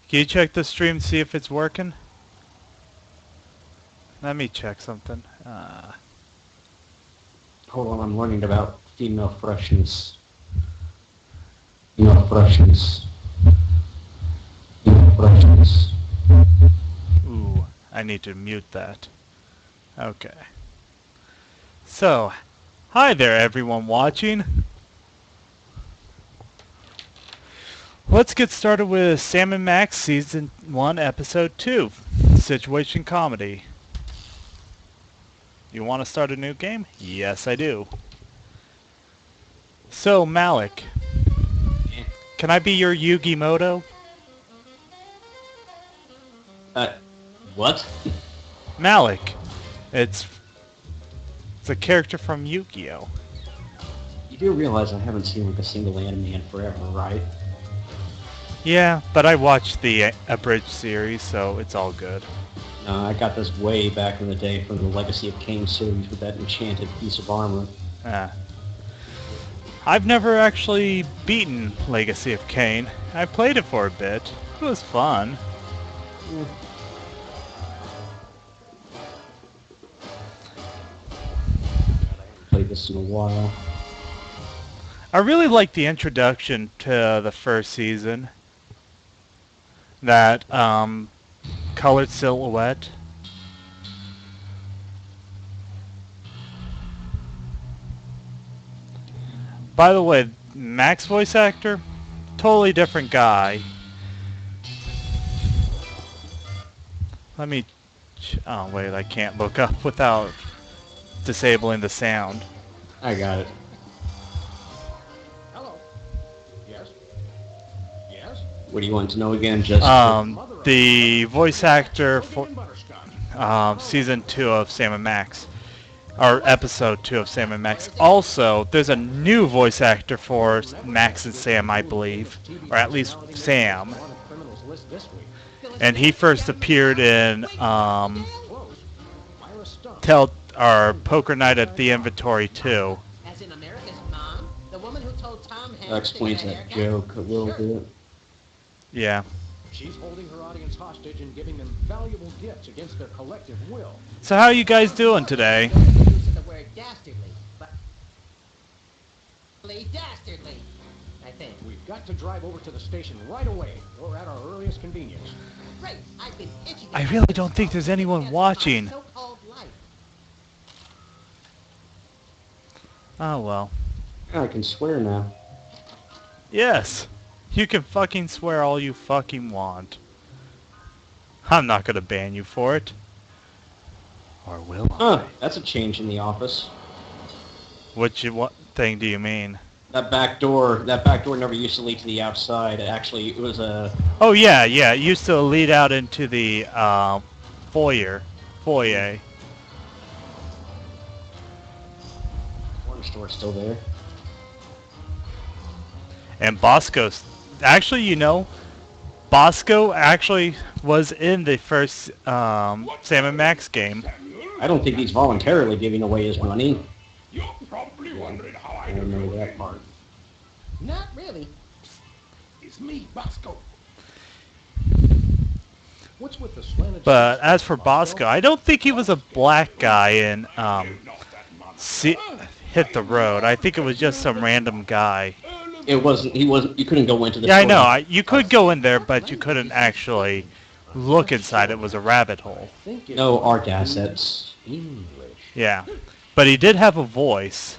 Can you check the stream, see if it's working? Let me check something. Hold on, I'm learning about female freshness. Female freshness. Female freshness. Ooh, I need to mute that. Okay. So, hi there everyone watching. Let's get started with Sam & Max Season 1, Episode 2, Situation Comedy. You want to start a new game? Yes, I do. So, Malik, can I be your Yugi Moto? What? Malik. It's a character from Yu-Gi-Oh! You do realize I haven't seen like a single anime in forever, right? Yeah, but I watched the abridged series, so it's all good. No, I got this way back in the day from the Legacy of Kain series with that enchanted piece of armor. I've never actually beaten Legacy of Kain. I played it for a bit. It was fun. Yeah. Played this in a while. I really liked the introduction to the first season. That colored silhouette. By the way, Max voice actor, totally different guy. Let me... Oh, wait, I can't look up without disabling the sound. I got it. Hello. Yes. Yes. What do you want to know again? Just The voice actor for season 2 of Sam & Max, or episode 2 of Sam & Max. Also, there's a new voice actor for Max and Sam, I believe, or at least Sam. And he first appeared in Poker Night at the Inventory 2. As in America's mom, the woman who told Tom Hanks that explains to get a that haircut? joke a little bit. Yeah. She's holding her audience hostage and giving them valuable gifts against their collective will. So how are you guys doing today? Use of the word dastardly, but dastardly, I think. We've got to drive over to the station right away, or at our earliest convenience. Great, I've been itching to I really don't think there's anyone watching. so-called life. Oh well. I can swear now. Yes. You can fucking swear all you fucking want. I'm not gonna ban you for it. Or will I? Huh, that's a change in the office. What thing do you mean? That back door never used to lead to the outside. Actually, it was a... Oh yeah, it used to lead out into the foyer. Corner store's still there. And Bosco's... Actually, you know, Bosco actually was in the first Sam & Max game. I don't think he's voluntarily giving away his money. You're probably wondering how I I don't know know that part. Not really. It's me, Bosco. What's with the slanted... But as for Bosco, I don't think he was a black guy in Hit the Road. I think it was just some random guy. It wasn't. He wasn't. You couldn't go into the. Yeah, I store. know. You could go in there, but you couldn't actually look inside. It was a rabbit hole. No art assets. English. Yeah. But he did have a voice.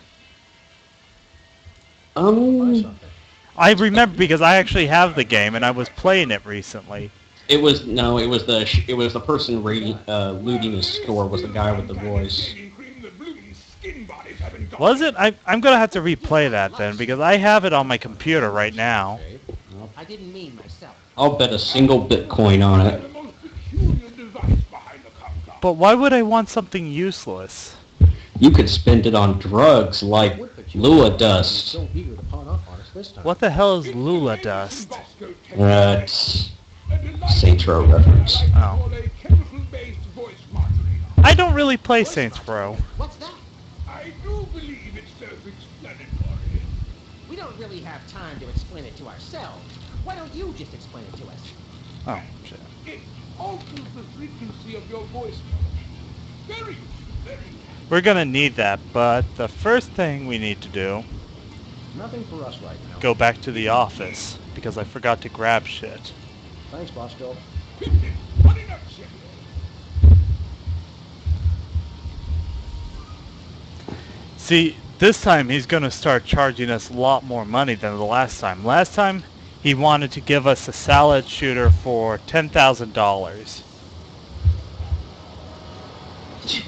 I remember because I actually have the game and I was playing it recently. It was the person looting his store was the guy with the voice. Was it? I'm gonna have to replay that then because I have it on my computer right now. I didn't mean myself. I'll bet a single Bitcoin on it. But why would I want something useless? You could spend it on drugs like Lua Dust. So eager to pawn off on us this time. What the hell is Lula Dust? That's Saints Row reference. Oh. I don't really play Saints Row. What's that? I do believe it's self-explanatory. We don't really have time to explain it to ourselves. Why don't you just explain it to us? Oh, shit. It alters the frequency of your voice. Very, very. We're gonna need that, but the first thing we need to do, Nothing for us right now. go back to the office, because I forgot to grab shit. Thanks, Bosco. Pimpin', running up shit. See, this time he's gonna start charging us a lot more money than the last time. Last time, he wanted to give us a salad shooter for $10,000.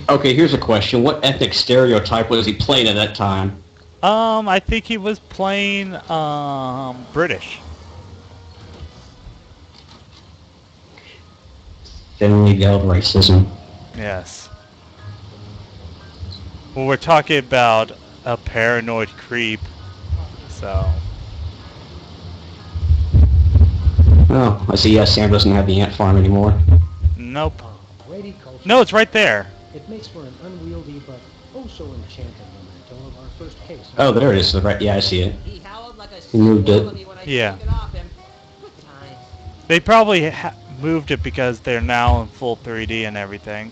Okay, here's a question. What ethnic stereotype was he playing at that time? I think he was playing, British. Thinly veiled racism. Yes. Well, we're talking about a paranoid creep, so... Oh, I see. Yes, Sam doesn't have the ant farm anymore. Nope. Weighty culture. No, it's right there. It makes for an unwieldy but oh so enchanting memento of our first case. Oh, there it is. Right. Yeah, I see it. He howled like a He moved it. wallaby when I Yeah. took it off him. Good times. They probably moved it because they're now in full 3D and everything.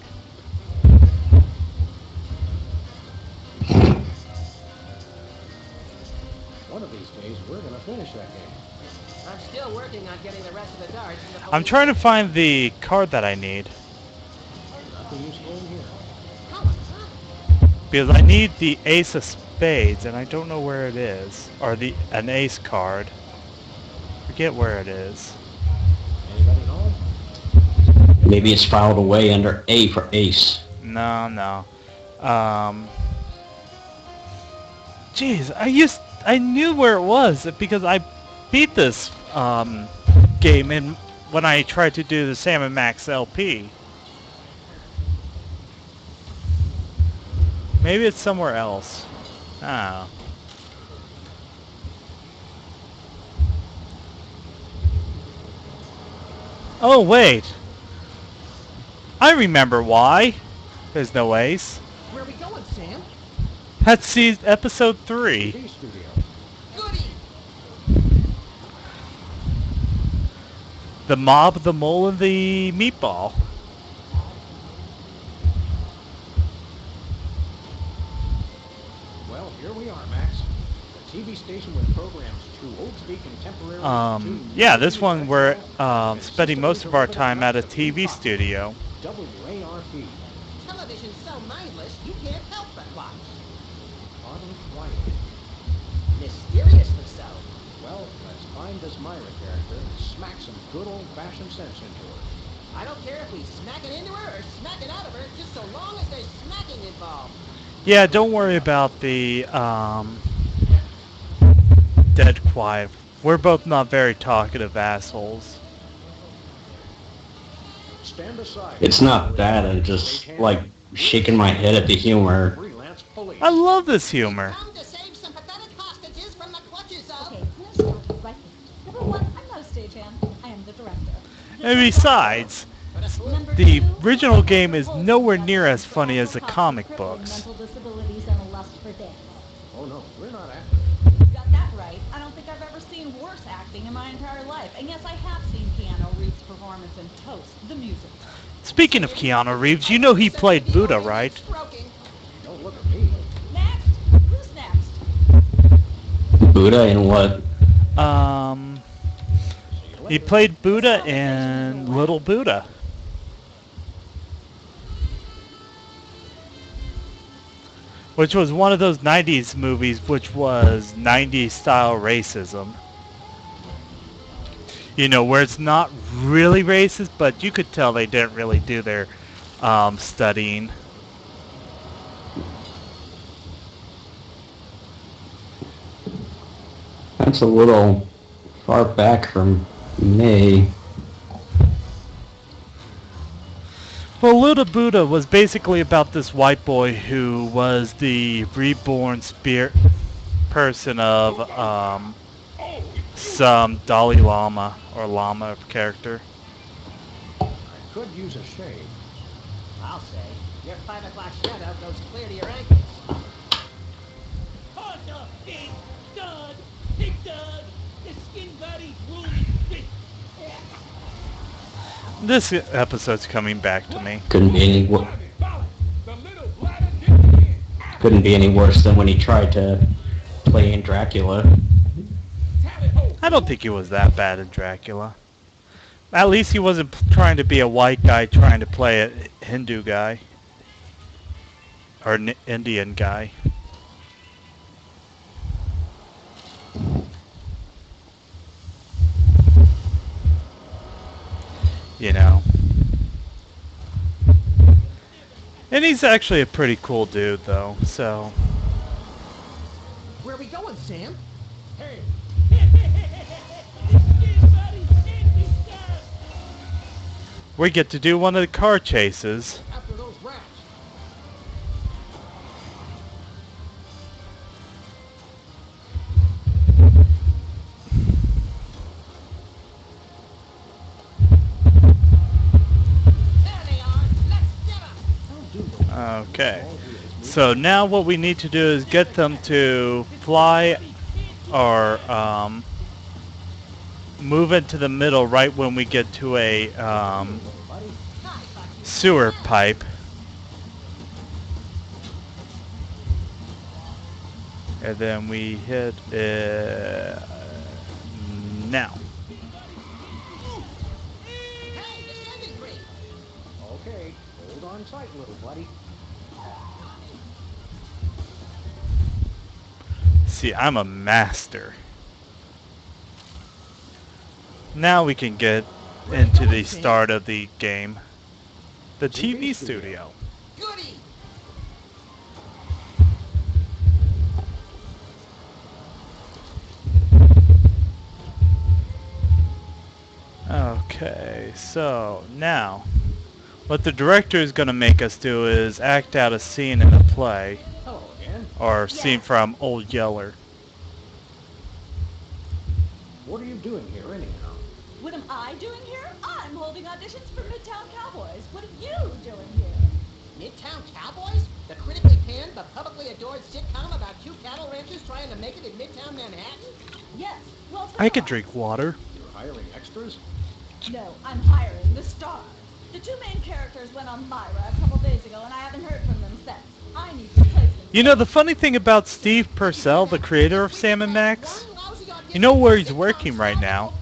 One of these days we're gonna finish that game. I'm still working on getting the rest of the darts. In the I'm trying to find the card that I need. Nothing useful in here. How was that? Because I need the ace of spades, and I don't know where it is. Or an ace card. Forget where it is. Anybody home? Maybe it's filed away under A for ace. No. Jeez, I knew where it was because I beat this game when I tried to do the Sam & Max LP. Maybe it's somewhere else. I don't know. Oh, wait. I remember why. There's no ace. Where are we going, Sam? That's episode 3. TV studio. Goody! The mob, the mole, and the meatball. Well, here we are, Max. The TV station with programs true old speak contemporary. Yeah, this one we're spending most of our time at a TV studio. WARP. Television's so mindless, you can't help but watch. Oddly quiet. Mysteriously so. Well, let's find this Myra character and smack some good old-fashioned sense into her. I don't care if we smack it into her or smack it out of her, just so long as there's smacking involved. Yeah, don't worry about the dead quiet. We're both not very talkative assholes. Stand aside. It's not bad. I'm just like shaking my head at the humor. Freelance police. I love this humor. Come to save some pathetic hostages from the clutches of... Okay, let's start right here. Number one, I'm not a stagehand. I am the director. And besides, Number the two, original game is nowhere near as funny as the comic crippling books. Mental disabilities and a lust for dance. Oh no, we're not actors. You got that right. I don't think I've ever seen worse acting in my entire life. And yes, I have seen Keanu Reeves' performance in Toast, the musical. Speaking of Keanu Reeves, you know he played Buddha, right? Stroking. Don't look at me. Next! Who's next? Buddha and what? He played Buddha in Little Buddha. Which was one of those 90s movies which was 90s style racism. You know, where it's not really racist, but you could tell they didn't really do their studying. That's a little far back from me. Well, Little Buddha was basically about this white boy who was the reborn spirit person of some Dalai Lama or Lama character. I could use a shave. I'll say, your 5 o'clock shadow goes clear to your ankles. Harder, big stud, the skin body, ruling bitch. This episode's coming back to me. Couldn't be any The little bladder did it again. couldn't be any worse than when he tried to play in Dracula. Tally ho. I don't think he was that bad in Dracula. At least he wasn't trying to be a white guy trying to play a Hindu guy. Or an Indian guy. You know. And he's actually a pretty cool dude, though, so... Where are we going, Sam? Hey. We get to do one of the car chases. After those rats. There they are. Let's get them. I'll do those. Okay. So now what we need to do is get them to fly or move into the middle right when we get to a sewer pipe. And then we hit now. Hey, descending green. Okay, hold on tight, little buddy. See, I'm a master. Now we can get into the start of the game. The TV studio. Goody. Okay, so now what the director is going to make us do is act out a scene in a play Hello again. or scene from Old Yeller. What are you doing here, anyhow? What am I doing here? I'm holding auditions for Midtown Cowboys. What are you doing here? Midtown Cowboys? The critically panned but publicly adored sitcom about two cattle ranchers trying to make it in Midtown Manhattan? Yes. Well, I could drink water. You're hiring extras? No, I'm hiring the stars. The two main characters went on Myra a couple days ago, and I haven't heard from them since. I need replacements. You know, the funny thing about Steve Purcell, the creator of Sam & Max, you know where he's working right now?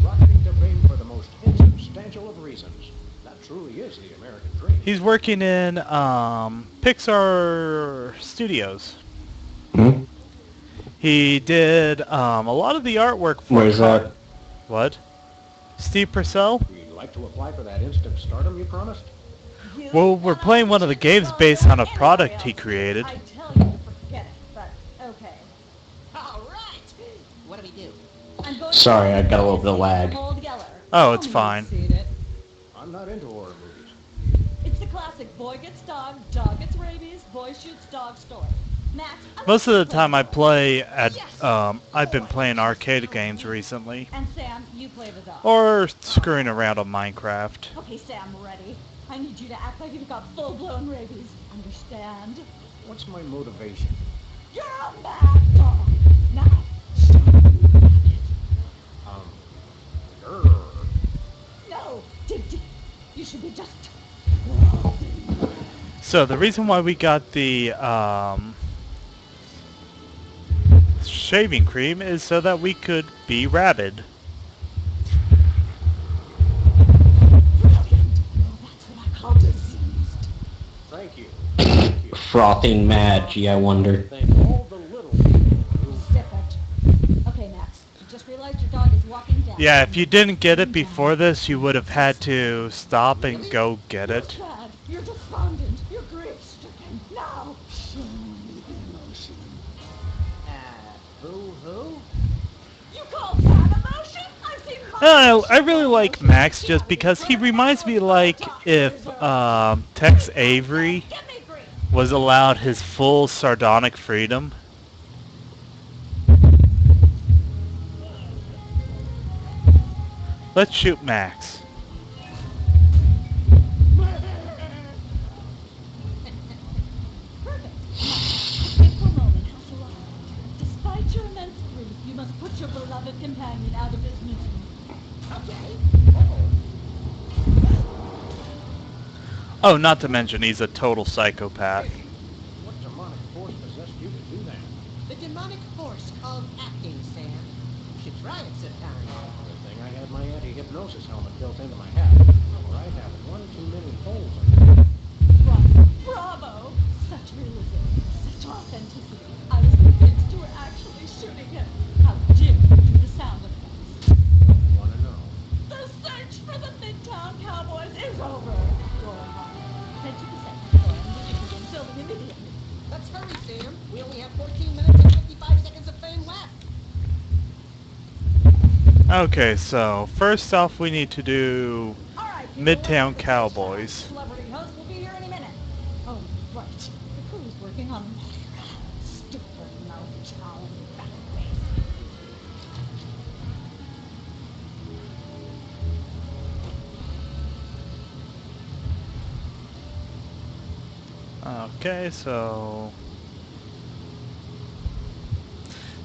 Rocketing to fame for the most insubstantial of reasons. That truly is the American dream. He's working in Pixar Studios. Hmm? He did a lot of the artwork for... Where's that? What? Steve Purcell? We'd like to apply for that instant stardom you promised. You Well, we're cannot playing one of the games control based on a anybody product he else. created. I tell you to forget it, but okay. All right. What do we do? I'm going Sorry, to I got a little bit of lag. Old Yeller. Oh, it's You've fine. seen it. I'm not into horror movies. It's the classic boy gets dog, dog gets rabies, boy shoots dog story. Max, I Most of want the you to time I play at, Yes. I've been playing arcade games recently. And Sam, you play the dog. Or screwing around on Minecraft. Okay, Sam, ready? I need you to act like you've got full-blown rabies. Understand? What's my motivation? You're a mad dog. Now, Grrr. no, you should be just. So the reason why we got the shaving cream is so that we could be rabid. That's what I call diseased. Thank you. Thank you. Frothing mad, gee, I wonder. Thank all the little people who... Zip it. Okay, Max. I just realized your dog is walking down. Yeah, if you didn't get it before this, you would have had to stop and go get You're it. sad. You're despondent. You're grief-stricken. Now, show me emotion. Who? You call that emotion? I've seen my I really like Max just because he reminds me like if Tex Avery Get me grief. was allowed his full sardonic freedom. Let's shoot Max. Perfect. A fateful moment has arrived. Despite your immense grief, you must put your beloved companion out of his misery. Okay. Oh, not to mention he's a total psychopath. What demonic force possessed you to do that? The demonic force called acting, Sam. You should try it sometime. Good thing I had my anti-hypnosis helmet built into my hat, or I'd have one too many holes in it. Bravo! Bravo! Such realism, such authenticity. I was convinced you were actually shooting him. How dare you do the sound effects? Want to know? The search for the Midtown Cowboys is over. Go on. 50% and we can begin filming immediately. Let's hurry, Sam. We only have 14 minutes and 55 seconds of fame left. Okay, so first off we need to do All right, people, Midtown let's get Cowboys. started. Celebrity host will be here any minute. Oh, right. The crew's working on stupid Motown backways. Okay, so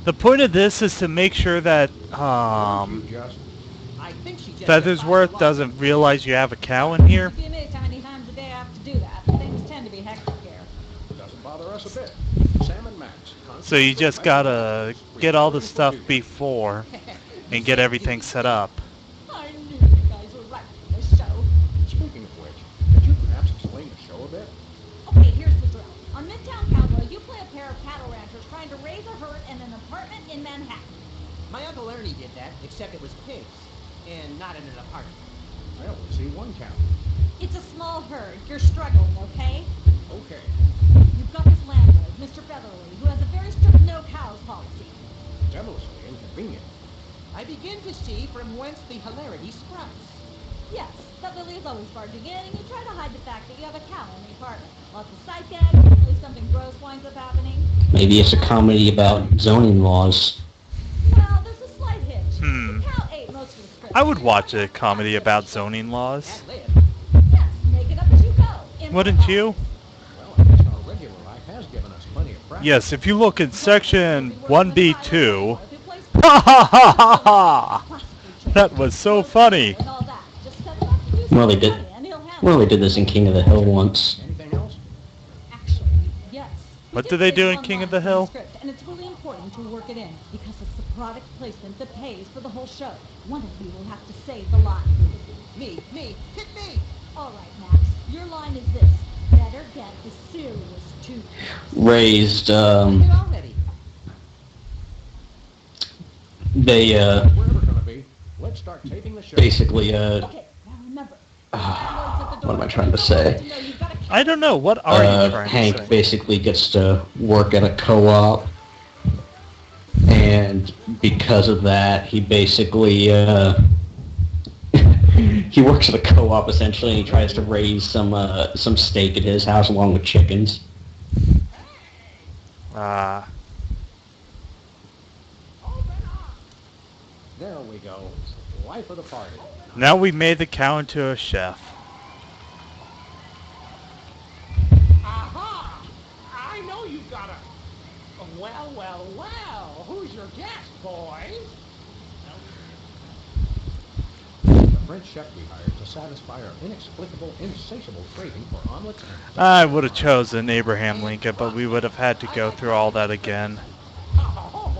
the point of this is to make sure that You just I think she just Feathersworth defied doesn't realize you have a cow in here. You'd be amazed how many times a day I have to do that. Things tend to be hectic here. doesn't bother us a bit. Sam and Max. So you just gotta get all the stuff before and get everything set up. I knew you guys were right for the show. Speaking of which, could you perhaps explain the show a bit? Okay, here's the drill. On Midtown Cowboy, you play a pair of cattle ranchers trying to raise a herd in an apartment in Manhattan. My Uncle Ernie did that, except it was pigs. And not in an apartment. I only see one cow. It's a small herd. You're struggling, okay? Okay. You've got this landlord, Mr. Featherly, who has a very strict no cows policy. Devilishly inconvenient. I begin to see from whence the hilarity sprouts. Yes, Featherly is always barging in, and you try to hide the fact that you have a cow in the apartment. Lots of sight gags, usually something gross winds up happening. Maybe it's a comedy about zoning laws. Well, there's a slight hitch. Hmm. The cow ate most of the script. I would watch a comedy about zoning laws. Ad lib. Yes, make it up as you go. Wouldn't you? Well, I guess our regular life has given us plenty of practice. Yes, if you look in section 1B2. Ha ha ha ha ha! That was so funny. Well, they did. Well, they did this in King of the Hill once. Anything else? Actually, yes. What do they do in King of the Hill? And it's really important to work it in because it's the product placement that pays for the whole show. One of you will have to say the line. Me, hit me! All right, Max. Your line is this: better get the serious tooth. Raised, Here already. they, Wherever gonna be, let's start taping the show. basically, Okay, now remember. what am I trying to say? I don't know. What are you trying Hank to say? basically gets to work at a co-op, and because of that, he basically, he works at a co-op essentially, and he tries to raise some steak at his house along with chickens. There we go. Life of the party. Now we made the cow into a chef. Aha! I know you've got a... Well, well, well. Who's your guest, boys? The French chef we hired to satisfy our inexplicable, insatiable craving for omelets and... I would have chosen Abraham Lincoln, but we would have had to go through all that again. Oh,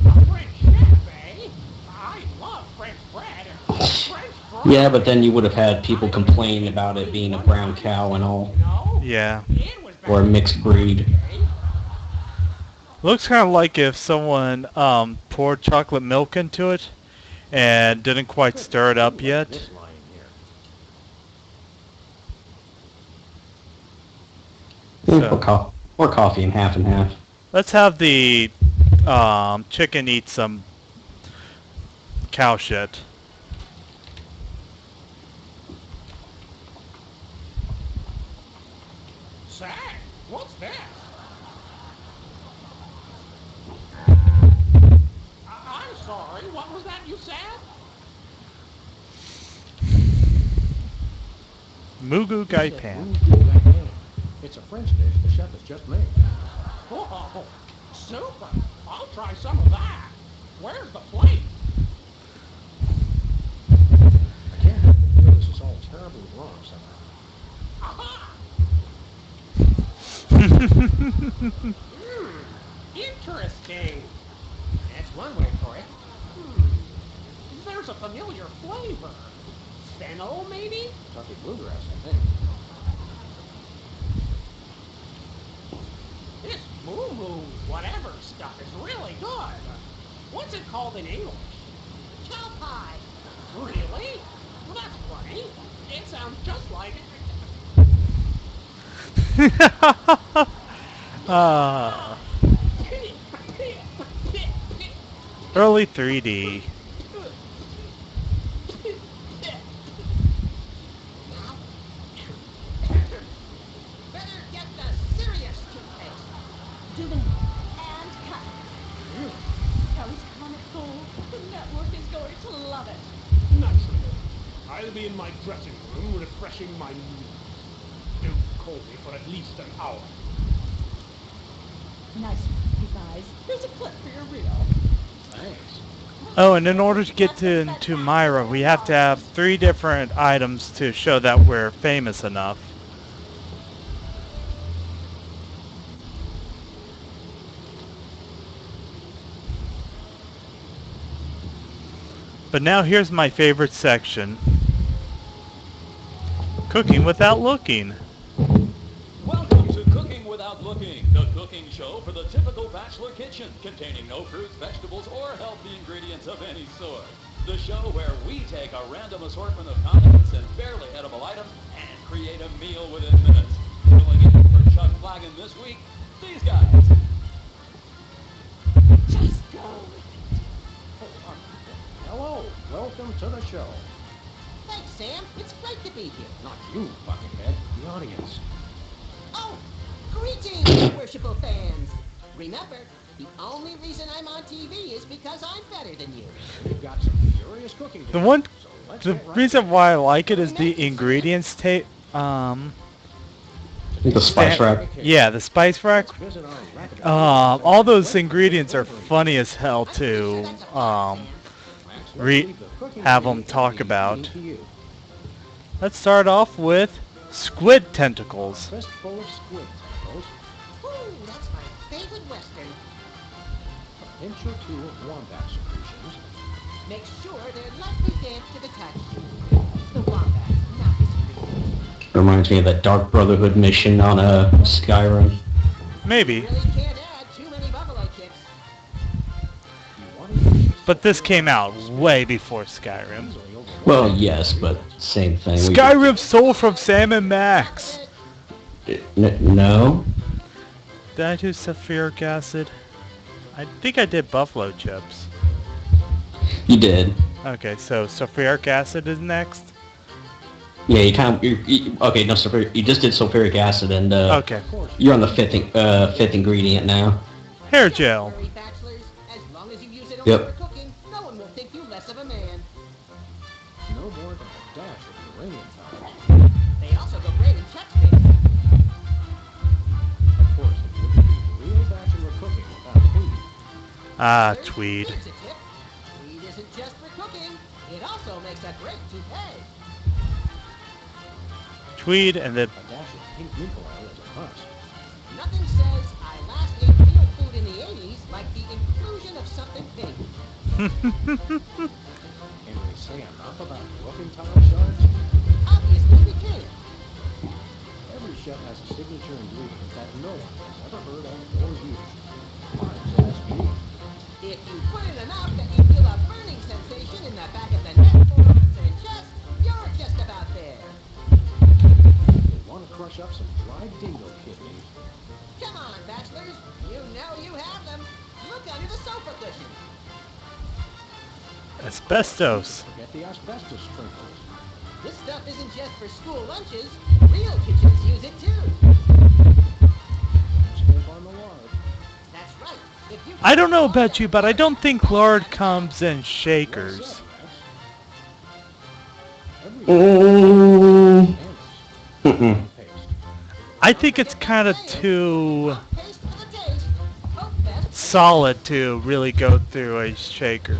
a French chef, eh? I love French bread and French fries. Yeah, but then you would have had people complain about it being a brown cow and all, No, Yeah. it was or a mixed breed. Looks kind of like if someone poured chocolate milk into it and didn't quite stir it up yet. This line here. So, Or coffee and half. let's have the chicken eat some cow shit. Say, what's this? I'm sorry, what was that you said? Mugu Gai Said, Pan. "Ooh, cool, that game." It's a French dish the chef has just made. Oh, super. I'll try some of that. Where's the plate? I can't help but feel this is all terribly wrong somehow. Aha! Interesting. That's one word for it. There's a familiar flavor. Fennel, maybe? Kentucky bluegrass, I think. This moo moo whatever stuff is really good. What's it called in English? Cow pie. Really? Well, that's funny. It sounds just like Ah, early 3D. Better get the serious toothpaste. Do them and cut. Kelly's Comic Gold. The network is going to love it. naturally. I'll be in my dressing room refreshing my knees. Don't call me for at least an hour. Nice one, you guys. Here's a clip for your reel. Thanks. Oh, and in order to get to Myra, we have to have 3 different items to show that we're famous enough. But now here's my favorite section. Cooking without looking. Welcome to Cooking Without Looking, the cooking show for the typical bachelor kitchen, containing no fruits, vegetables, or healthy ingredients of any sort. The show where we take a random assortment of condiments and barely edible items and create a meal within minutes. Filling in for Chuck Flagon this week, these guys. Just go. Hello. Welcome to the show. Thanks, Sam. It's great to be here. Not you, Buckethead. The audience. Oh, greetings, worshipful fans. Remember, the only reason I'm on TV is because I'm better than you. We've got some furious cooking to The do, one, so let's the get right reason to it. why I like it is the ingredients tape. The spice rack. Yeah, the spice rack. Let's visit our rapid- All those ingredients are funny as hell to Max, let's leave the cooking have to me them talk and the about. eating to you. Let's start off with squid tentacles. Fistful of squid tentacles, Ooh, that's my favorite Western. a pinch or 2 of wombat secretions, Make sure they're lightly damp to the touch. The wombat, not the secret. Reminds me of that Dark Brotherhood mission on Skyrim. Maybe. Really can't add too many buffalo chips. you want to use But this came out way before Skyrim. easily overlooked Well, yes, but same thing. Skyrim stole from Sam and Max. No? Did I do sulfuric acid? I think I did buffalo chips. You did. Okay, so sulfuric acid is next. Yeah, okay, no, you just did sulfuric acid, and Okay, you're on the fifth ingredient now. hair gel. Worry, bachelors. As long as you use it only Yep. for cooking, no one will think you less of a man. no more than a dash of uranium powder. They also go great in Chuck's cake. Of course, it wouldn't be real bachelor cooking without tweed. Ah, Here's- tweed. here's a tip. Tweed isn't just for cooking. It also makes a great toupee. Tweed and then A dash of pink mint oil is a must. Nothing says I last ate real food in the 80s like the inclusion of something pink. Can we say enough about roofing tile shards? Obviously we can't. Every chef has a signature ingredient that no one has ever heard of or used. Mine's SB. If you put in enough that you feel a burning sensation in the back of the neck, arms, and chest, you're just about there. You want to crush up some dried dingo kidneys? Come on, bachelors. You know you have them. Look under the sofa cushion. asbestos. Forget the asbestos sprinkles. This stuff isn't just for school lunches. Real kitchens use it too. Stamp on the lard. That's right. If you I don't know about you, but I don't think lard comes in shakers. Well said, Max. Every Mm, chef mm-mm. paste. I think it's kind of too Taste for the taste. Hope best. solid to really go through a shaker.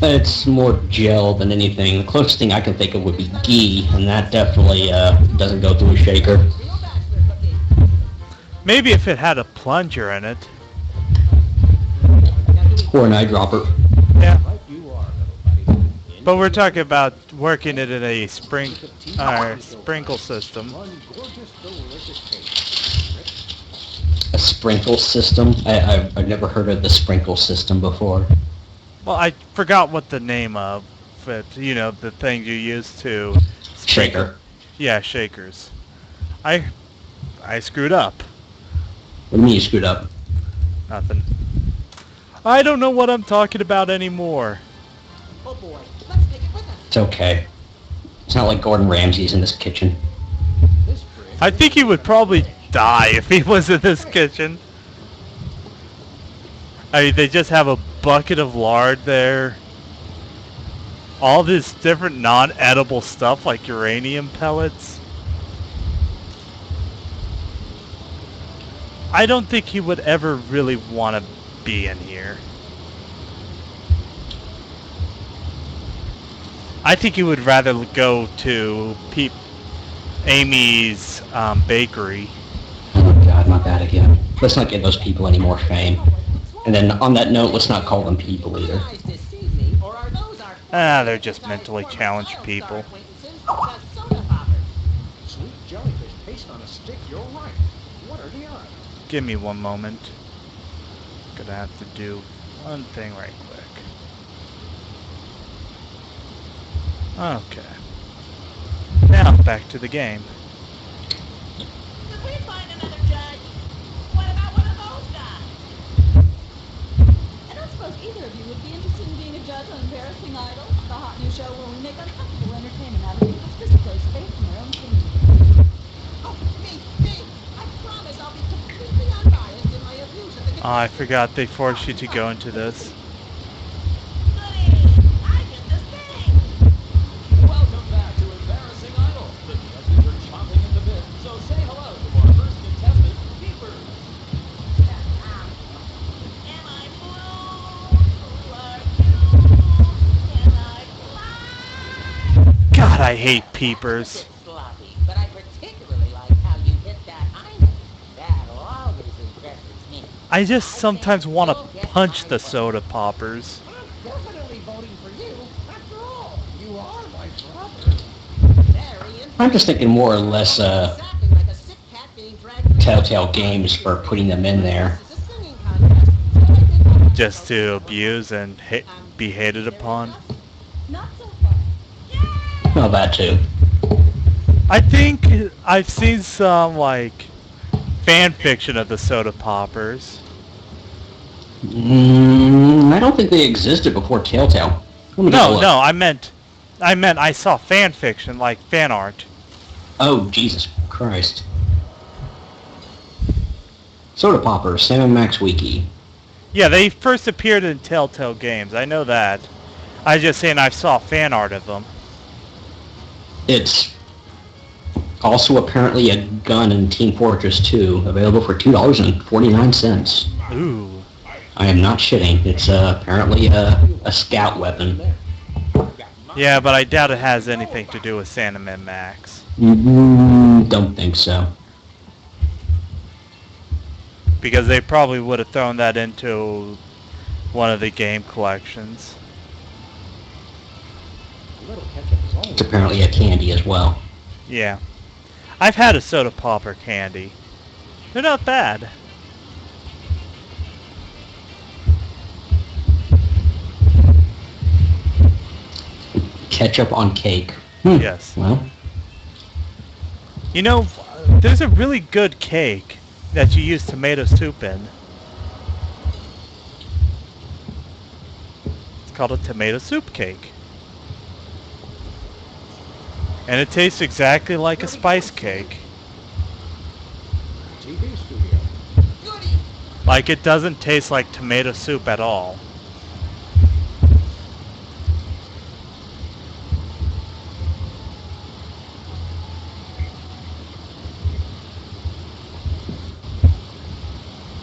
It's more gel than anything. The closest thing I can think of would be ghee, and that definitely doesn't go through a shaker. Real bachelor cooking. Maybe if it had a plunger in it. Or an eyedropper. Yeah. Right you are, little buddy. But we're talking about working it in a sprinkle system. One gorgeous, delicious cake. A sprinkle system? I've never heard of the sprinkle system before. Well, I forgot what the name of it. You know, the thing you use to sprinkle. Shaker. Yeah, shakers. I screwed up. What do you mean you screwed up? Nothing. I don't know what I'm talking about anymore. Oh boy, let's take it with us. It's okay. It's not like Gordon Ramsay's in this kitchen. This bridge I think he would probably die if he was in this kitchen. I mean, they just have a bucket of lard there. All this different non-edible stuff like uranium pellets. I don't think he would ever really want to be in here. I think he would rather go to Amy's bakery. Oh my god, not that again. Let's not give those people any more fame. And then on that note, let's not call them people either. Guys deceive me, or are those our They're just mentally challenged people. acquaintances, the soda poppers? sweet jellyfish paste on a stick, you're right. What are the odds? Give me one moment. Gonna have to do one thing right quick. Okay. Now, back to the game. Did we find another judge? What about one of those guys? I don't suppose either of you would be interested in being a judge on Embarrassing Idol, the hot new show where we make uncomfortable entertainment out of people's physical space from their own community. Oh, me. I promise I'll be completely unbiased in my abuse of the Oh, I forgot they forced you to go into this. Goody! I get this thing! Welcome back to Embarrassing Idol. The judges are chomping at the bit, so say hello to our first contestant, Peeper. Am I blue? Who are you? Can I fly? God, I hate peepers. sloppy, but I particularly like how you hit that high note. That always impresses me. I just sometimes want to punch the soda poppers. I'm definitely voting for you. After all, you are my brother. Very I'm just thinking more or less Exactly like a sick cat being dragged through Telltale Games for putting them in there. This is a singing contest. So I think I'll have Just to abuse and be hated upon. Not so far. Yay! Well, that too. I think I've seen some, like, fan fiction of the soda poppers. I don't think they existed before Telltale. Let me take a No, look. no, I meant I saw fan fiction, like fan art. Oh, Jesus Christ. Soda Popper, Sam & Max Wiki. Yeah, they first appeared in Telltale Games. I know that. I was just saying I saw fan art of them. It's also apparently a gun in Team Fortress 2, available for $2.49. Ooh. I am not shitting. It's apparently a scout weapon. Yeah, but I doubt it has anything to do with Sam and Max. Don't think so. Because they probably would have thrown that into one of the game collections. A little ketchup is all. It's apparently a candy as well. Yeah. I've had a soda popper candy. They're not bad. Ketchup on cake. Yes. Well, You know, there's a really good cake that you use tomato soup in. It's called a tomato soup cake. And it tastes exactly like a spice cake. TV studio. goody. Like, it doesn't taste like tomato soup at all.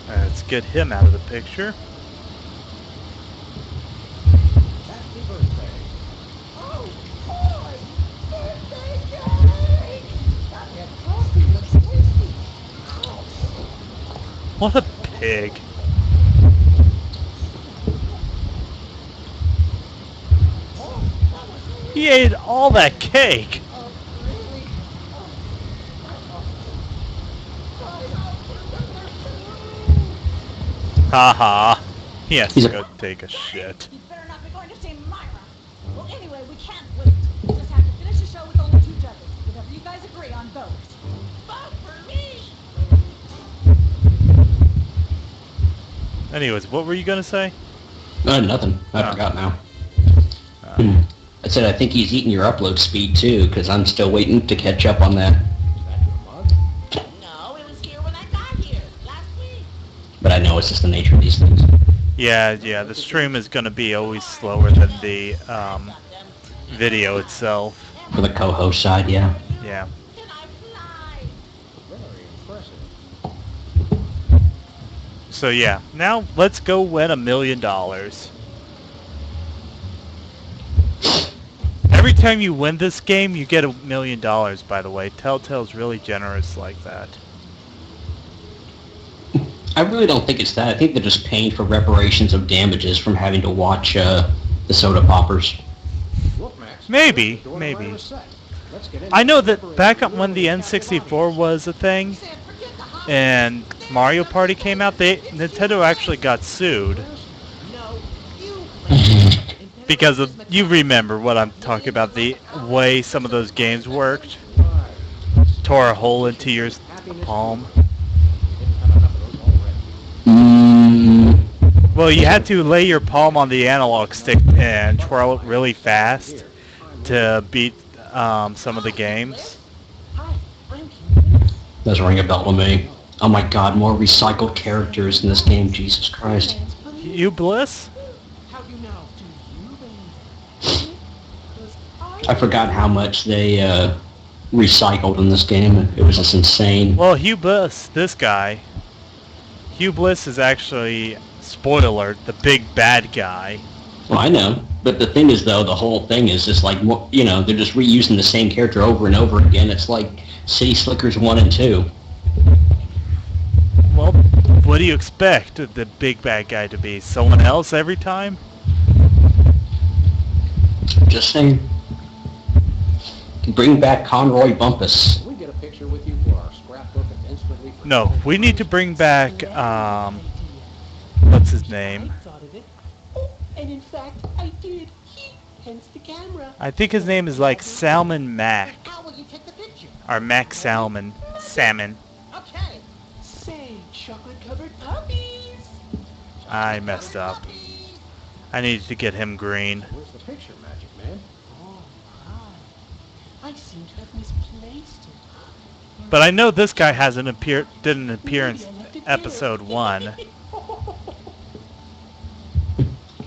Let's get him out of the picture. Happy birthday. Oh, boy! Birthday cake! That coffee looks tasty. Ouch. What a pig. He ate all that cake. Haha. He has to go take a shit. You better not be going to see Myra. Well, anyway, we can't wait. We just have to finish the show with only 2 judges. Whatever you guys agree on, vote. Vote for me! Anyways, what were you gonna say? Nothing. I Oh. forgot now. I said I think he's eating your upload speed too, because I'm still waiting to catch up on that. Is that your mug? No, it was here when I got here last week. But I know it's just the nature of these things. Yeah, the stream is gonna be always slower than the video itself. For the co-host side, yeah. Yeah. Can I fly? Very impressive. So yeah, now let's go win $1 million. Every time you win this game, you get $1 million, by the way. Telltale's really generous like that. I really don't think it's that. I think they're just paying for reparations of damages from having to watch the soda poppers. Look, Max. Maybe, the door to maybe. Myra set. Let's get in I know there. that back up when the N64 was a thing, and Mario Party came out, Nintendo actually got sued. No, you. Because of, you remember what I'm talking about, the way some of those games worked. Tore a hole into your palm. Didn't have enough of those already. Well, you had to lay your palm on the analog stick and twirl it really fast to beat some of the games. Hi, I'm Keith. Doesn't ring a bell to me. Oh my god, more recycled characters in this game, Jesus Christ. You Bliss? How do you know? Do you believe me? 'Cause I forgot how much they recycled in this game. It was just insane. Well, Hugh Bliss, this guy. Hugh Bliss is actually, spoiler alert, the big bad guy. Well, I know. But the thing is, though, the whole thing is just like, you know, they're just reusing the same character over and over again. It's like City Slickers 1 and 2. Well, what do you expect the big bad guy to be? Someone else every time? Just saying. Bring back Conroy Bumpus. Can we get a picture with you for our scrapbook of instantly? No, we need to bring back, what's his name? thought of it. Oh, and in fact, I did. Hence the camera. I think his name is like Salmon Mac. How will you take the picture? Or Mac Salmon. Salmon. Okay. Say, chocolate-covered puppies. I messed up. I needed to get him green. Where's the picture, Magic Man? Oh, my. I seem to have misplaced it. But I know this guy didn't appear in episode 1.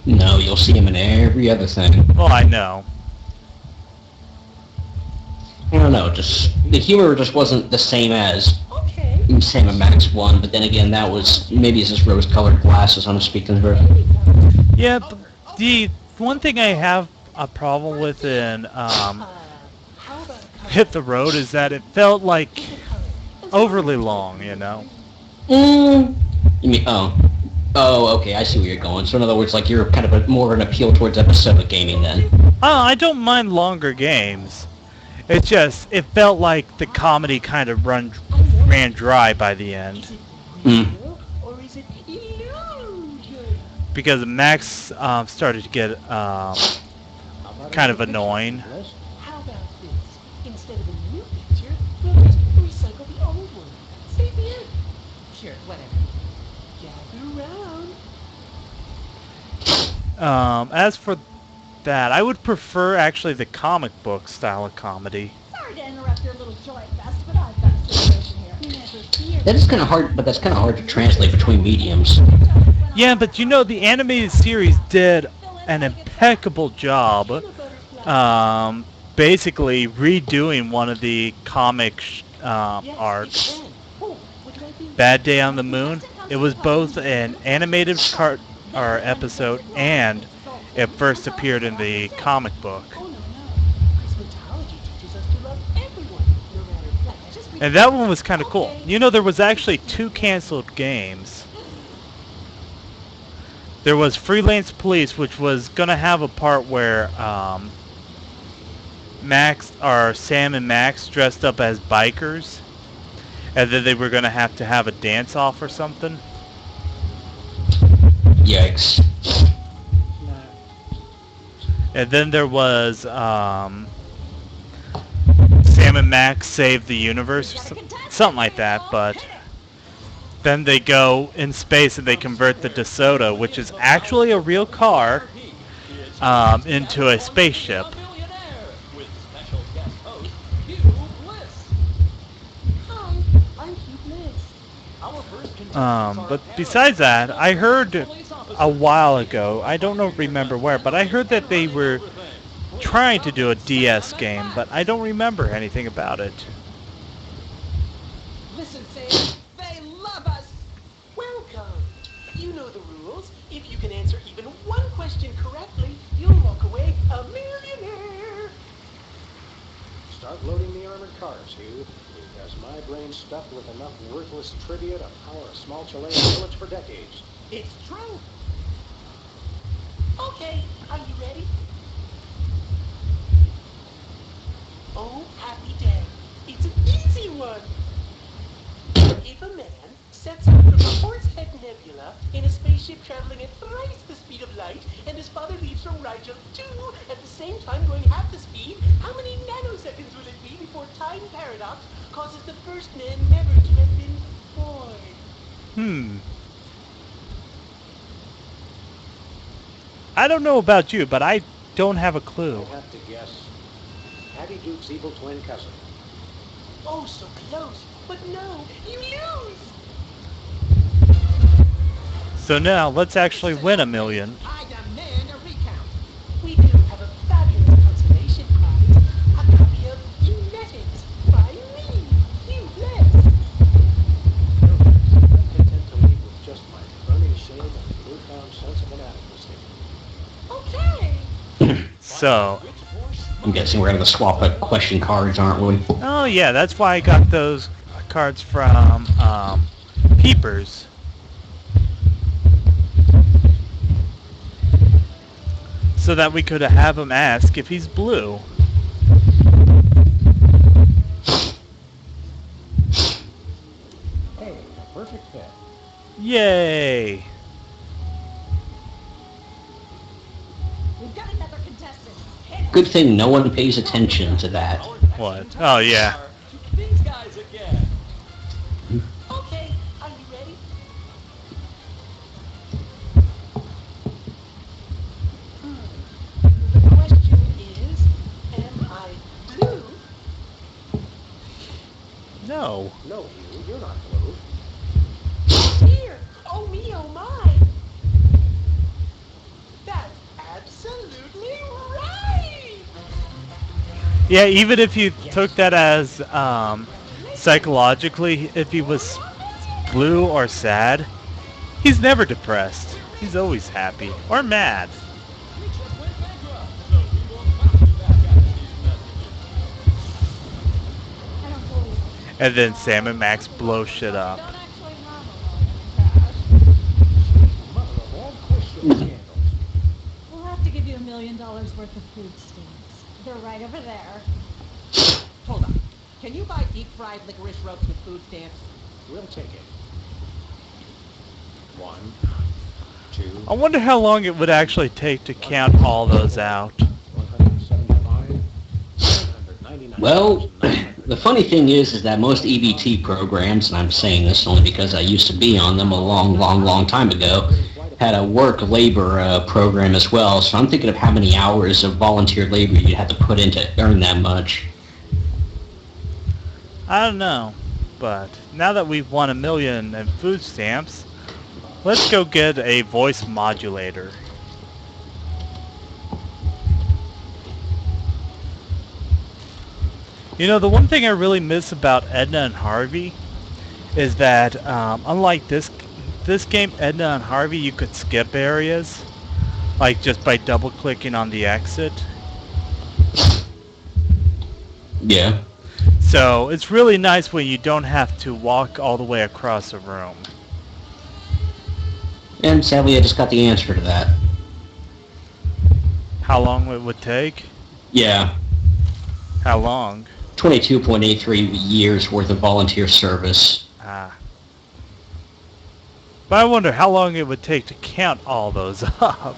No, you'll see him in every other thing. Well, I know. I don't know, just the humor just wasn't the same as Okay. Sam & Max 1, but then again, that was, maybe it's just rose-colored glasses I'm speaking of. Yeah, the one thing I have a problem with in How about Hit the Road is that it felt like overly long, you know? You mean, oh, okay, I see where you're going. So in other words, like, you're kind of more of an appeal towards episodic gaming then. I don't mind longer games. It's just, it felt like the comedy kind of ran dry by the end. Mm. or is it illusion? Because Max started to get How about kind a of picture, annoying. Bliss? How about this? Instead of a new picture, we'll just recycle the old one. Same here. Sure, whatever. Gather round. As for that, I would prefer actually the comic book style of comedy. Sorry to interrupt your little joy fest, but I've got a situation here. Never fear. That is kind of hard, but that's kind of hard to translate between mediums. Yeah, but you know, the animated series did an impeccable job basically redoing one of the comic arcs. Oh, what did I do? Bad Day on the Moon. It was both an animated episode and it first appeared in the comic book. Oh, no. Cosmetology teaches us to love everyone, no matter what. Just And that one was kind of cool. You know, there was actually 2 canceled games. There was Freelance Police, which was gonna have a part where Sam and Max dressed up as bikers, and then they were gonna have to have a dance off or something. Yikes. And then there was Sam and Max Save the Universe, or something like that. But then they go in space and they convert the DeSoto, which is actually a real car, into a spaceship. With special guest host Hugh Bliss. Hi, I'm Hugh Bliss. Our first contestants are But besides that, I heard a while ago, I don't remember where, but I heard that they were trying to do a DS game, but I don't remember anything about it. Listen, Sam, they love us. Welcome. You know the rules. If you can answer even one question correctly, you'll walk away a millionaire. Start loading the armored cars, Hugh, because my brain's stuffed with enough worthless trivia to power a small Chilean village for decades. It's true. Okay, are you ready? Oh, happy day. It's an easy one. If a man sets out from the Horsehead Nebula in a spaceship traveling at thrice the speed of light, and his father leaves from Rigel 2 at the same time going half the speed, how many nanoseconds will it be before time paradox causes the first man never to have been born? I don't know about you, but I don't have a clue. I'll have to guess. Patty Duke's evil twin cousin. Oh, so close. But no, you lose! So now, let's actually win $1 million. I demand a recount. We do have a fabulous consolation prize. A copy of Genetics by me, Hugh Bliss. I'm content to leave with just my burning shame and newfound sense of inadequacy. Okay. So, I'm guessing we're gonna swap out question cards, aren't we? oh yeah, that's why I got those cards from Peepers. So that we could have him ask if he's blue. Hey, a perfect fit. Yay! We've got another contestant. Hit it. Good thing no one pays attention to that. What? Oh yeah. These guys again. Okay, are you ready? The question is, am I blue? No. No, Hugh, you're not blue. Dear, oh me, oh my. That's absolutely right. Yeah, even if you took that as psychologically, if he was blue or sad, he's never depressed. He's always happy or mad. We just went bankrupt, so we will not be back after these messages. I don't believe it. And then Sam and Max blow shit up. Don't actually have a million cash. Mother of all Christian scandals. We'll have to give you $1 million worth of food stamps. They're right over there. Hold on. Can you buy deep-fried licorice ropes with food stamps? We'll take it. 1, 2, I wonder how long it would actually take to count all those out. 175, 999. Well, the funny thing is that most EBT programs, and I'm saying this only because I used to be on them a long time ago, had a work labor program as well. So I'm thinking of how many hours of volunteer labor you had to put in to earn that much. I don't know, but now that we've won $1 million in food stamps, let's go get a voice modulator. You know, the one thing I really miss about Edna and Harvey is that unlike this game, Edna and Harvey, you could skip areas, like just by double-clicking on the exit. Yeah. So it's really nice when you don't have to walk all the way across a room. And sadly, I just got the answer to that. How long it would take? Yeah, How long? 22.83 years worth of volunteer service. Ah. But I wonder how long it would take to count all those up.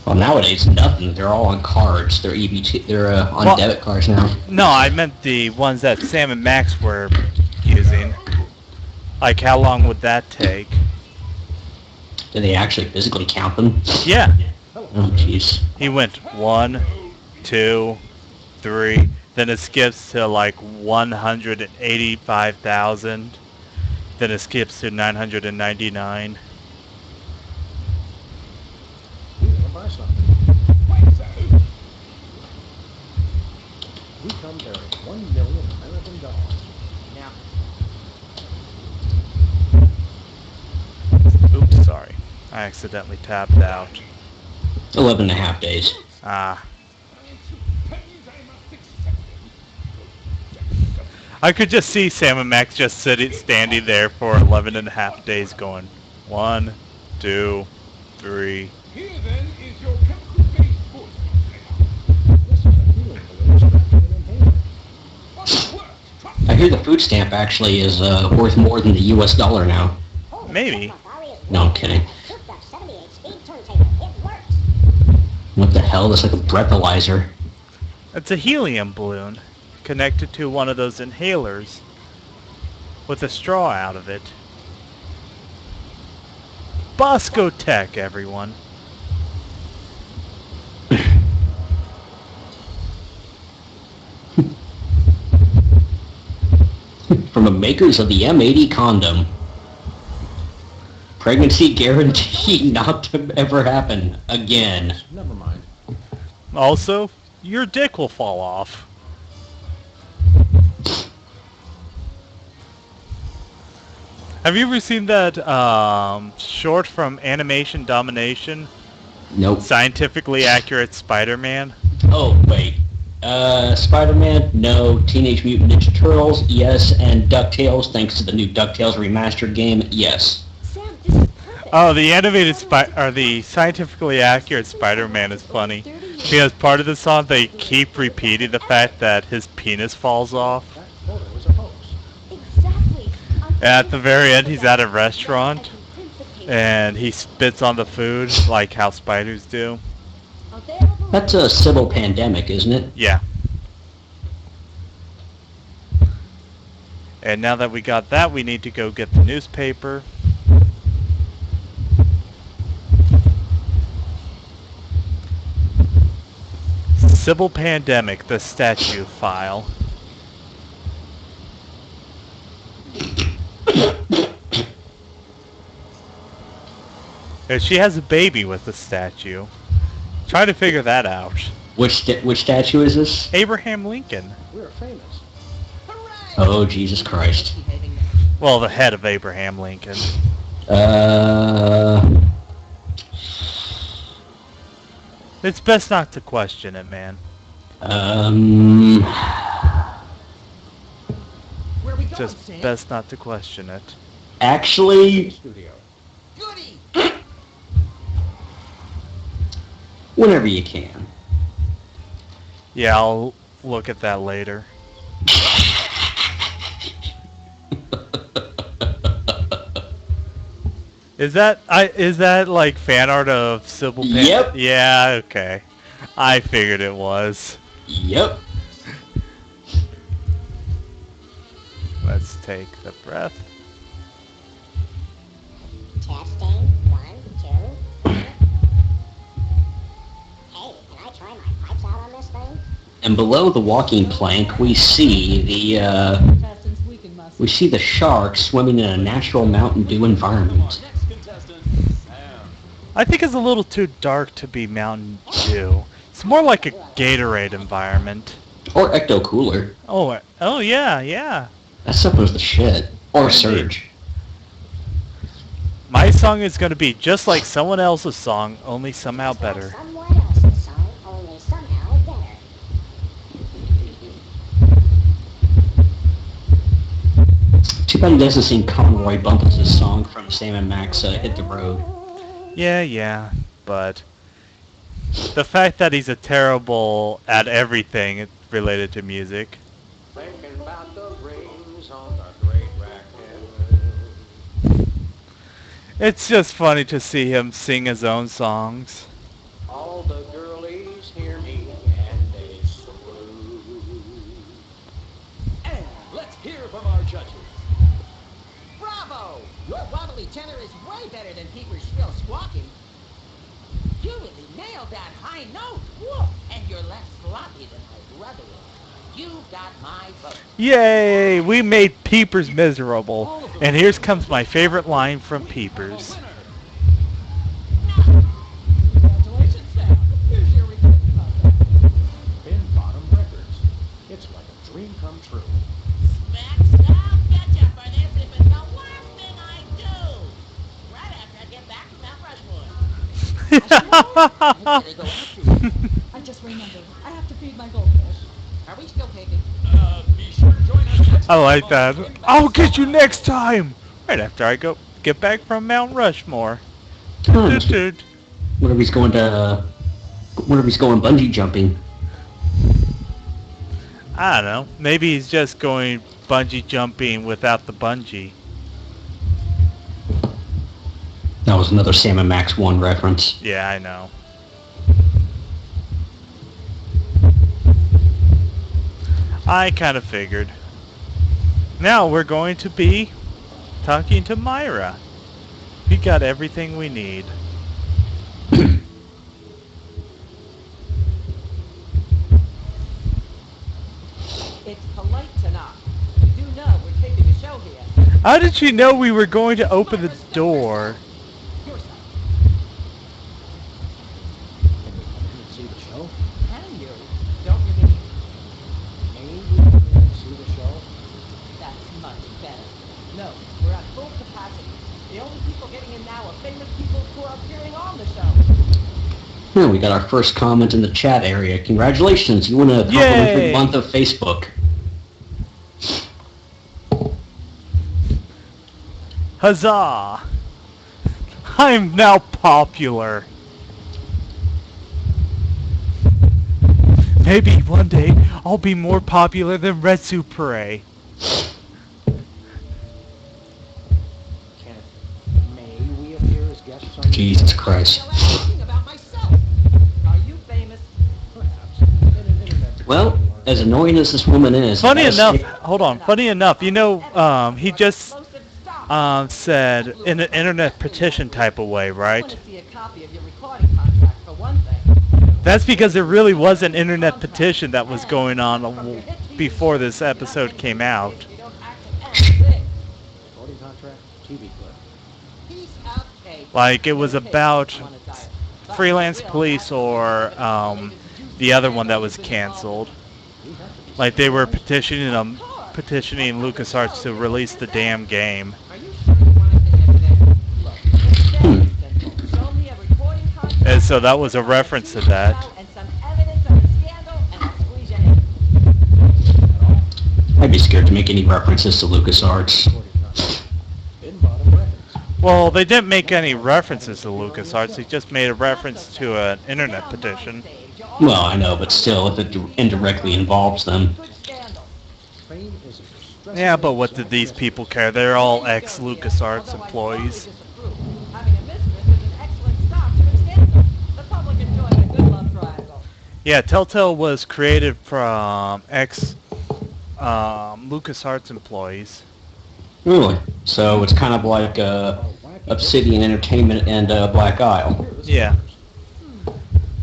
Well, nowadays, nothing. They're all on cards. They're EBT. They're on Well- debit cards now. No, I meant the ones that Sam and Max were using. Like, how long would that take? Do they actually physically count them? Yeah. Oh, jeez. He went 1, 2, 3. Then it skips to like 185,000. Then it skips to 999. We gonna buy something. We come bearing $1 million American dollars. Now, Oops, sorry. I accidentally tapped out. 11 and a half days. Ah. I could just see Sam and Max just standing there for 11 and a half days going 1, 2, 3. Here then is your chemical-based voice This is a healing balloon strapped to an inhaler. But it works. Trust I hear the food stamp actually is worth more than the US dollar now. Maybe. No, I'm kidding. What the hell? That's like a breathalyzer. It's a helium balloon connected to one of those inhalers with a straw out of it. Bosco Tech, everyone. From the makers of the M80 condom. Pregnancy guaranteed not to ever happen again. Never mind. Also, your dick will fall off. Have you ever seen that short from Animation Domination? Nope. Scientifically Accurate Spider-Man? Oh, wait. Spider-Man? No. Teenage Mutant Ninja Turtles? Yes. And DuckTales, thanks to the new DuckTales remastered game? Yes. Oh, the animated the scientifically accurate Spider-Man is funny. Because part of the song they keep repeating the fact that his penis falls off. That photo is a hoax. Exactly. And at the very end, he's at a restaurant and he spits on the food like how spiders do. That's a civil pandemic, isn't it? Yeah. And now that we got that, we need to go get the newspaper. Civil Pandemic, the statue file. And she has a baby with the statue. Try to figure that out. Which statue is this? Abraham Lincoln. We're famous. hooray! Oh, Jesus Christ. Behaving now. Well, the head of Abraham Lincoln. It's best not to question it, man. Where are we going, Just Sam? best not to question it. Actually, Studio. Goody! whenever you can. Yeah, I'll look at that later. Is that like fan art of Sybil Pan? Yep. Yeah, okay. I figured it was. Yep. Let's take the breath. Testing, 1, 2. Hey, can I try my pipes out on this thing? And below the walking plank, we see Contestants weaken muscles. we see the shark swimming in a natural Mountain Dew environment. Next contestant, Sam. I think it's a little too dark to be Mountain Dew. It's more like a Gatorade environment. Or Ecto Cooler. Oh yeah, yeah. That stuff was the shit. Or Indeed. Surge. My song is going to be just like someone else's song, only somehow better. Someone else's song, only somehow better. bet he doesn't sing Conroy Bumpus' song from Sam and Max Hit the Road. Yeah, but the fact that he's a terrible at everything related to music. Thinking about the rings on the great racket. It's just funny to see him sing his own songs. All the girlies hear me and they swoon. And let's hear from our judges. Bravo! Your wobbly tenor is way better than Peeper's shrill squawking. You really nailed that high note. Whoa! And you're less sloppy than my brother is. You got my vote. Yay! We made Peepers miserable. And here comes my favorite line from Peepers. Congratulations, Sam. Here's your recording contract. Pin Bottom Records. It's like a dream come true. Max, I'll get you for this if it's the worst thing I do. Right after I get back from Mount Rushmore. I just remembered. I have to feed my goldfish. Are we still taping? Be sure to join us next I like time that. on I'll get you next time! Right after I get back from Mount Rushmore. Hmm. Dude. What if he's going bungee jumping? I don't know. Maybe he's just going bungee jumping without the bungee. That was another Sam and Max 1 reference. Yeah, I know. I kind of figured. Now we're going to be talking to Myra. We got everything we need. It's polite to knock. You do know we're taping a show here. How did you know we were going to open the door? Your side. See the show? Can you? Don't you mean May we come in and see the show? that's much better? No, we're at full capacity. The only people getting in now are famous people who are appearing on the show. Yeah, we got our first comment in the chat area. Congratulations, you won a complimentary Yay! month of Facebook. Huzzah! I'm now popular. Maybe one day I'll be more popular than Red Super. Kenneth, may we appear as guests on Jesus Christ. I'm talking about myself. Are you famous? Perhaps. In an internet Well, as annoying as this woman is... Funny I gotta enough, say- hold on. Funny enough, you know, he just said in an internet petition type of way, I want right? to see a copy of your recording contract for one thing. That's because there really was an internet petition that was going on before this episode came out. You don't act anything. recording contract, TV clip. Piece of cake. Like it was about Freelance Police or the other one that was canceled. Like they were petitioning LucasArts to release the damn game. Are you sure you want to say everything? Look, it's very simple. Show me a recording contract. And so that was a reference to that. And some evidence of a scandal, and I'll squeeze you in. I'd be scared to make any references to LucasArts. Recording contract. Pin Bottom Records. Well, they didn't make any references to LucasArts. They just made a reference to an internet petition. Well, I know, but still, if it indirectly involves them. Good scandal. Fame is a distressing Yeah, but what did sound. these people care? They're all ex-LucasArts employees. Having a mistress is an excellent start to a scandal. The public enjoys a good love triangle. Yeah, Telltale was created from LucasArts employees. Really? So it's kind of like Obsidian Entertainment and Black Isle. Yeah.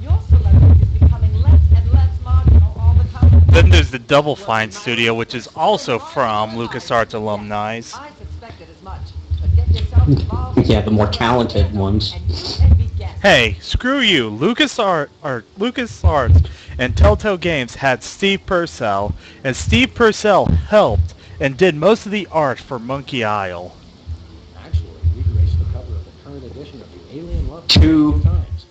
Your celebrity is becoming less and less marginal all the time. Then there's the Double Fine studio, which is also from LucasArts alumni. I suspected as much. But get yourself involved. Yeah, the more talented ones. And you can be guessed. Hey, screw you. LucasArts and Telltale Games had Steve Purcell, and Steve Purcell helped and did most of the art for Monkey Isle. Actually, we graced the cover of the current edition of the Alien Love Two Times.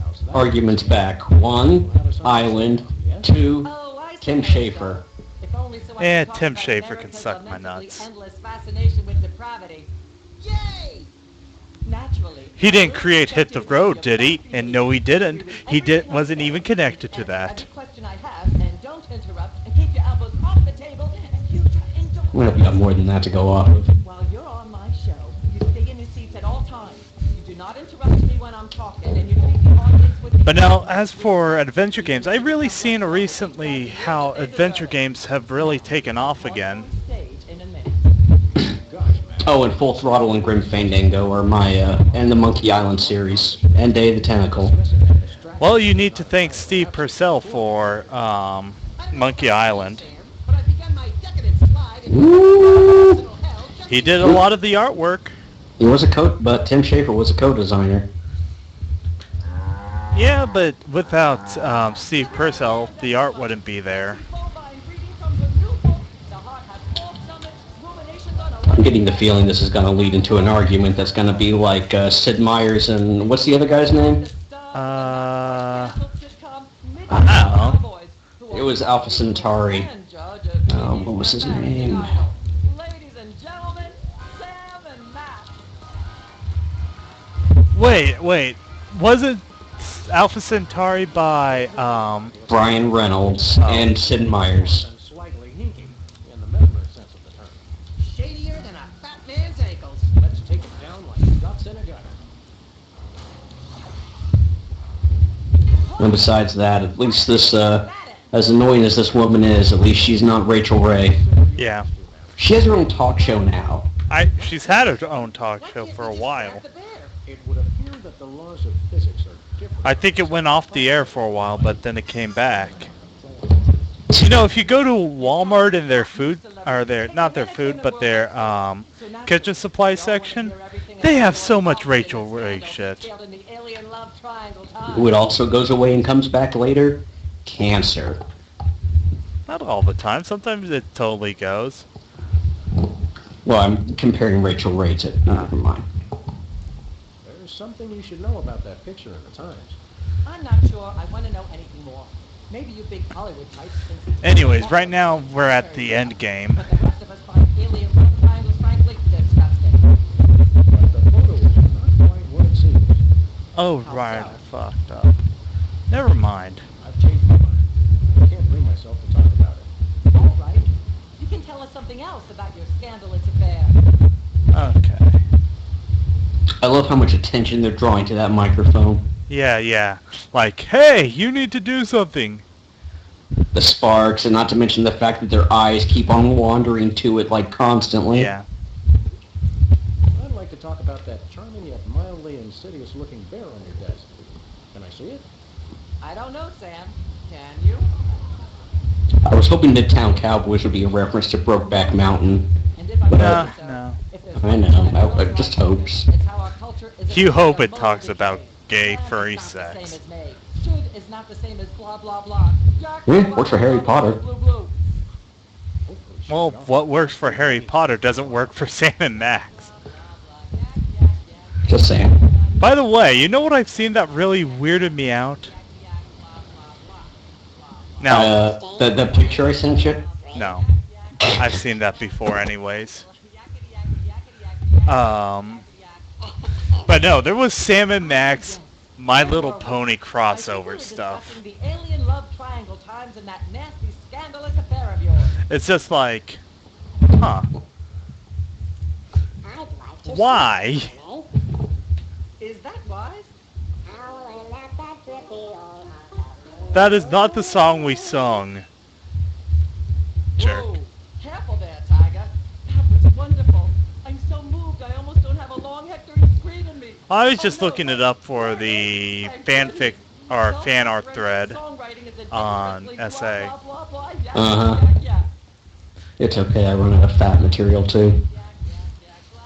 How's that? Arguments back. 1, Island. 2, Oh, I see Tim how it's Schafer. done. If only only so I Eh, can talk Tim about Schafer can America's suck my lamentably nuts. endless fascination with depravity. Yay! Naturally. He didn't I create will Hit the subject you to Road, your did he? best And no, he behavior. didn't. Agree with He everything I wasn't say. even connected to Answer that. every question I have, and don't interrupt, and keep your elbows off the table, and you try and don't. Well, we got more than that to go off of. While you're on my show, you stay in your seats at all times. You do not interrupt me when I'm talking, and you treat the audience with... But now, as for adventure games, I've really seen recently how adventure games have really taken off again. Stage in a minute. Oh, and Full Throttle and Grim Fandango are my, and the Monkey Island series, and Day of the Tentacle. Well, you need to thank Steve Purcell for Monkey Island. But I began my decadent slide into Woo! personal hell just He did a lot of the artwork. He was but Tim Schafer was a co-designer. Yeah, but without Steve Purcell, the art wouldn't be there. I'm getting the feeling this is going to lead into an argument that's going to be like Sid Meier's and what's the other guy's name? I don't know. It was Alpha Centauri. What was his name? Ladies and gentlemen, Sam and Matt. Wait. Wasn't Alpha Centauri by, Brian Reynolds and Sid Meier's. And slightly hinky, in the metaphor sense of the term. Shadier than a fat man's ankles. Let's take it down like ducks in a gutter. And besides that, at least this, as annoying as this woman is, at least she's not Rachel Ray. yeah. She has her own talk show now. She's had her own talk show for a while. It would appear that the laws of physics are different. I think it went off the air for a while, but then it came back. You know, if you go to Walmart and their food, or not their food, but their kitchen supply section, they have so much Rachel Ray shit. Who it also goes away and comes back later? Cancer. Not all the time. Sometimes it totally goes. Well, I'm comparing Rachel Ray to... never mind. There's something you should know about that picture in the Times. I'm not sure I want to know anything more. Maybe you big Hollywood types think... Anyways, right now we're at the end game. But the rest of us find alien love triangles frankly disgusting. But the photo is not quite what it seems. Oh, right, I fucked up. Never mind. I've changed my mind. I can't bring myself to talk about it. All right. You can tell us something else about your scandalous affair. Okay. I love how much attention they're drawing to that microphone. Yeah. Like, hey, you need to do something. The sparks, and not to mention the fact that their eyes keep on wandering to it, like, constantly. Yeah. I'd like to talk about that charming yet mildly insidious-looking bear on your desk. Can I see it? I don't know, Sam. Can you? I was hoping Midtown Cowboys would be a reference to Brokeback Mountain. And if I But, don't think so, no. if there's I one know, thing I know just right, hopes. it's how our culture is You a hope it moral talks about decay. gay Bad furry is not the sex. same as may. Should is not the same as blah blah blah. Works for Harry Potter. Blue, blue. Hopefully she Well, got what works for Harry Potter doesn't work for Sam and Max. Just saying. By the way, you know what I've seen that really weirded me out? Now, The picture I sent you? no. I've seen that before anyways. But no, there was Sam and Max, My Little Pony crossover stuff. The alien love triangle times and that nasty scandalous affair of yours. It's just like, huh, I'd like to why? see it, Is that wise? Howling at that drippy old That is not the song we sung. Jerk. Whoa, careful there, Tiger. That was wonderful. I'm so moved I almost don't have a long hectoring screen in me. I was just looking it up for the fanfic or fan art thread on SA. Uh-huh. It's okay, I run out of fat material too.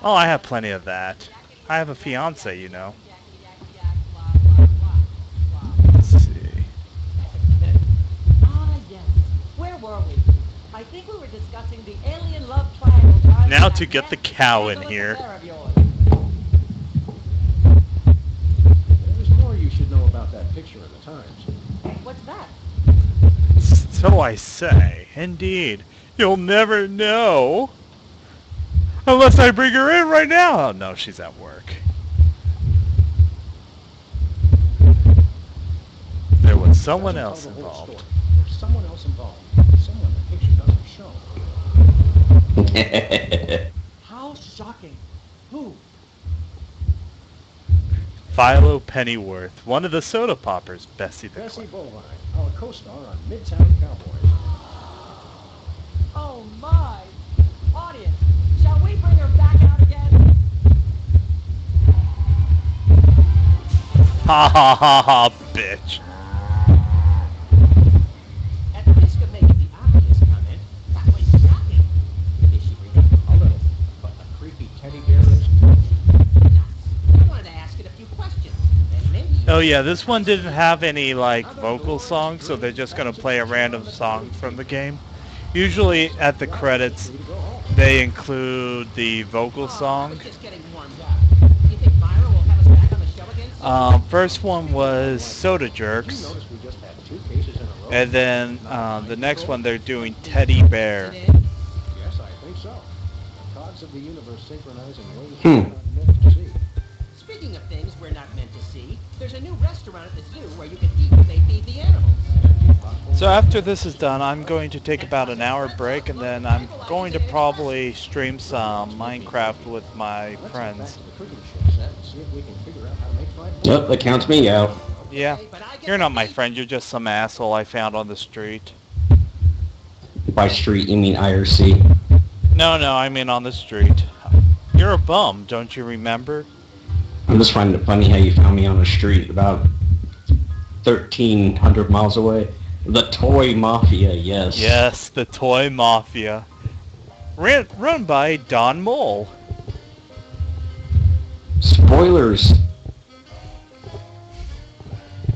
Oh, I have plenty of that. I have a fiance, you know. Let's see. Ah, yes. Where were we? I think we were discussing the alien love triangle times Now and to that get the nasty cow in scandalous here. affair of yours. There's more you should know about that picture in the Times. What's that? So I say. Indeed. You'll never know. Unless I bring her in right now. Oh, no, she's at work. There was someone else Doesn't tell the whole involved. story. There's someone else involved. Someone the picture doesn't show. How shocking. Who? Philo Pennyworth, one of the soda poppers, Bessie the Bessie Clown. Bovine, our co-star on Midtown Cowboys. Oh my! Audience, shall we bring her back out again? Ha ha ha ha, bitch. At the risk of making the obvious comment, that was shocking. Is she really? A little, but the creepy teddy bear is I wanted to ask it a few questions, and maybe... Oh yeah, this one didn't have any like vocal songs, so they're just gonna play a random song from the game. Usually at the credits, they include the vocal I song. was just getting warmed up. Do you think Myra will have us back on the show again soon? First one was Soda You Jerks, notice we just had 2 cases in a row? and then the next one they're doing Teddy Bear. Yes, I think so. The cogs of the universe synchronize in ways we're not meant to see. Speaking of things we're not meant to see, there's a new restaurant at the zoo where you can eat what they feed the animals. So after this is done, I'm going to take about an hour break, and then I'm going to probably stream some Minecraft with my Let's get back friends. to the cooking show set and see if we can figure out how to make fried Yep, that counts me out. Yeah, But I get you're not to my eat. friend, you're just some asshole I found on the street. By street, you mean IRC. No, I mean on the street. You're a bum, don't you remember? I'm just finding it funny how you found me on the street about 1,300 miles away. The Toy Mafia, yes. Yes, the Toy Mafia. Run by Don Mole. Spoilers.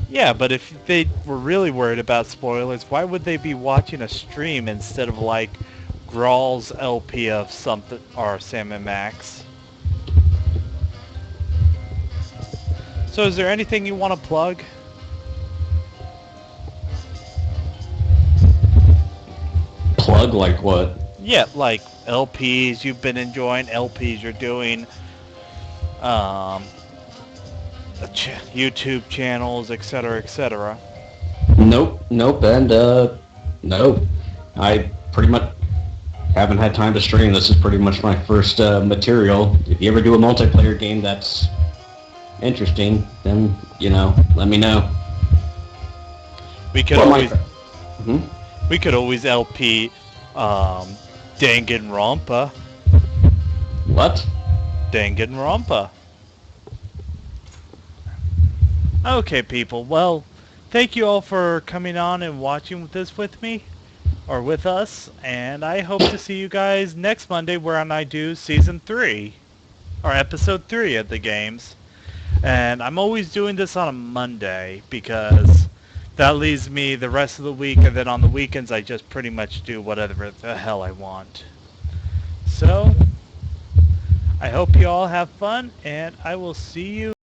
Yeah, but if they were really worried about spoilers, why would they be watching a stream instead of like Grawl's LP of something or Sam and Max? So is there anything you want to plug? Plug like what? Yeah, like LPs you've been enjoying, LPs you're doing, YouTube channels, etc., etc. Nope, and nope. I pretty much haven't had time to stream. This is pretty much my first material. If you ever do a multiplayer game that's interesting, then, let me know. We could Well, always Hmm? we could always LP Danganronpa. What? Danganronpa. Okay, people. Well, thank you all for coming on and watching this with me, or with us, and I hope to see you guys next Monday when I do Season 3, or Episode 3 of the games. And I'm always doing this on a Monday, because that leaves me the rest of the week, and then on the weekends I just pretty much do whatever the hell I want. So, I hope you all have fun, and I will see you